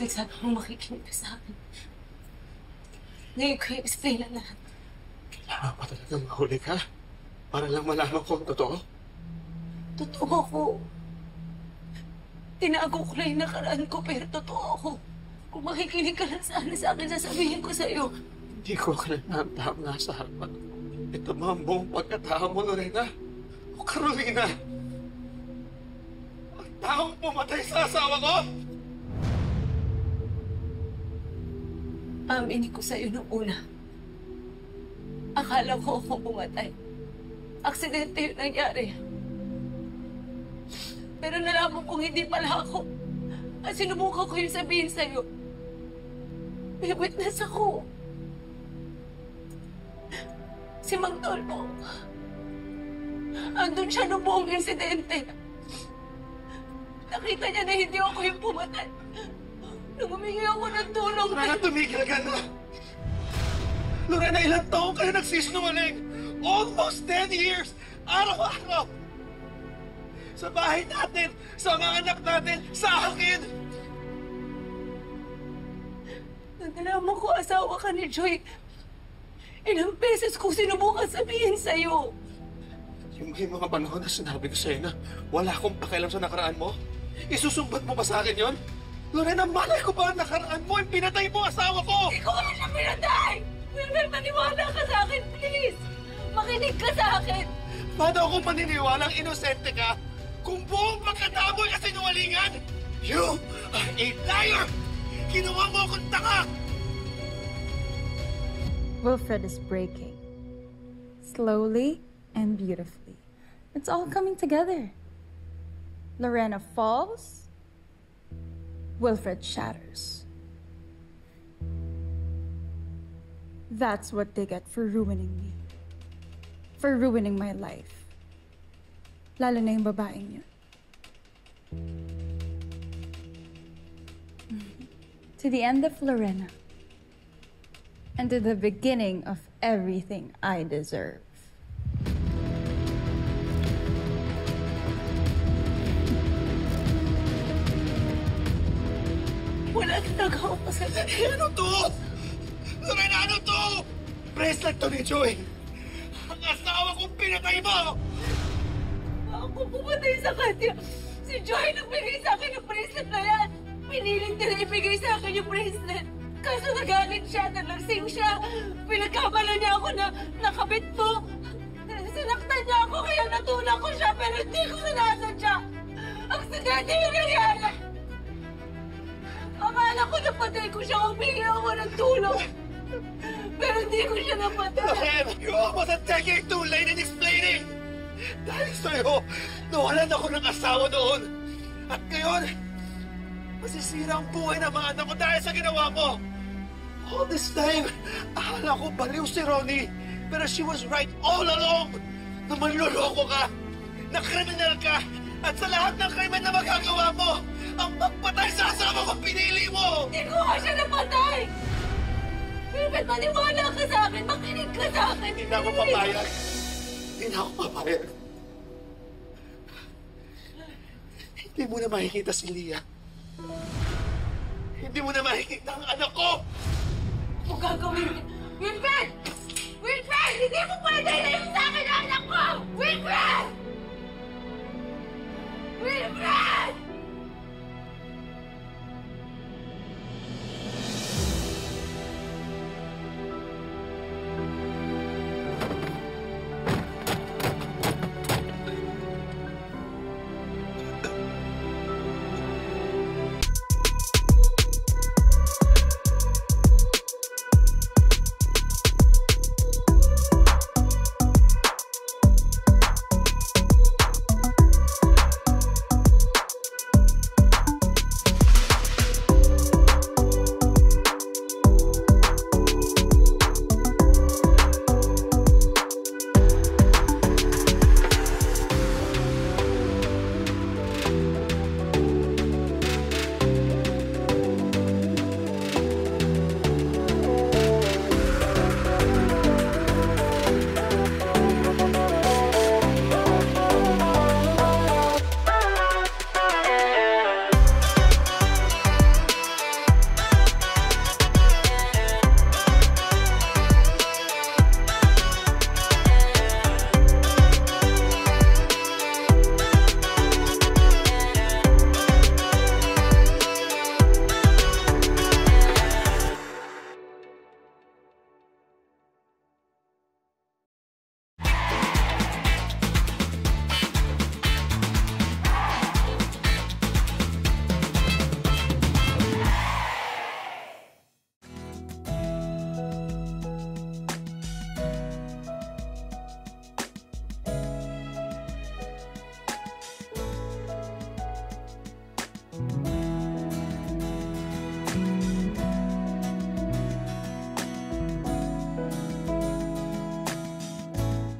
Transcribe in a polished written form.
Wilfred, sana kung makikinig ka sa akin. Ngayon ko i-explain na lahat. Kailangan pa talaga mahuli ka para lang malaman ko ang totoo. Totoo ko. Tinago ko na yung nakaraan ko, pero totoo ako. Kung makikinig ka lang sana sa akin, sasabihin ko sa'yo. Hindi ko kinanamdam na sa harapan. Ito ba ang buong pagkatao mo, Lorena? O Carolina? Ang taong pumatay sa asawa ko? Aminin ko sa'yo nung una. Akala ko akong pumatay. Aksidente yun nangyari. Pero nalaman kong hindi pala ako. At sinubukan ko yung sabihin sa'yo. May witness ako. Si Mang Tolpo. Andun siya nung buong insidente. Nakita niya na hindi ako yung pumatay. Nung humingi ako ng tulong. Lorena, tumigil ka na! Lorena, ilang taong kayo nagsisinungaling? Almost 10 years! Araw-araw! Sa bahay natin, sa mga anak natin, sa akin! Nung nalaman ko asawa ka ni Joy, ilang beses ko sinubukan sabihin sa'yo. Yung may mga panahon na sinabi ko sa'yo na wala akong pakialam sa nakaraan mo, isusumbat mo ba sa akin yon? Lorena, malay ko ba ang nakaraan mo? Yung pinatay mo asawa ko! Hindi ko wala siya pinatay! Wilmer, maniwala ka sa akin, please! Makinig ka sa akin! Paano ako maniniwalang inosente ka kung buong pagkatao mo'y kasinungalingan? You are a liar! Ginawa mo akong tanga! Wilfred is breaking. Slowly and beautifully. It's all coming together. Lorena falls. Wilfred shatters. That's what they get for ruining me. For ruining my life. Lalo na yung babaeng yun. To the end of Lorena. And to the beginning of everything I deserve. Wala ginagawa ko sa Ano to? Lorena, ano to? Bracelet to ni Joy! Ang asawa kong pinatay mo! Ako pumatay sa kanya. Si Joy nagbigay sa akin yung bracelet na yan. Piniling nila ibigay sa akin yung bracelet. Kaso nagalit siya, nalagsing siya. Pinagkamalan niya ako na nakabit mo. Sinaktan niya ako kaya natulak ko siya pero hindi ko sinasadya. Aksidente yung nangyari. Akala ko napatay ko siya, humingi ako ng tulong. Pero hindi ko siya napatay. Lorena, you're almost a decade too late in explaining! Dahil sa'yo, nawalan ako ng asawa doon. At ngayon, masisira ang buhay ng mga anak ko dahil sa ginawa mo. All this time, akala ko baliw si Ronnie. Pero she was right all along. Na manloloko ka, na kriminal ka, at sa lahat ng krimen na magagawa mo, ang magpatay sa asawa ko pinili mo! Hindi ko nga siya napatay! Wilfred, maniwala ka sa akin, makinig ka sa akin. Hindi na ako papayag. Hindi na ako papayag. Hindi mo na makikita si Leah. Hindi mo na makikita ang anak ko! Kung gagawin niya... Wilfred! Wilfred! Hindi mo pwede na yung sa akin ang anak ko! Wilfred!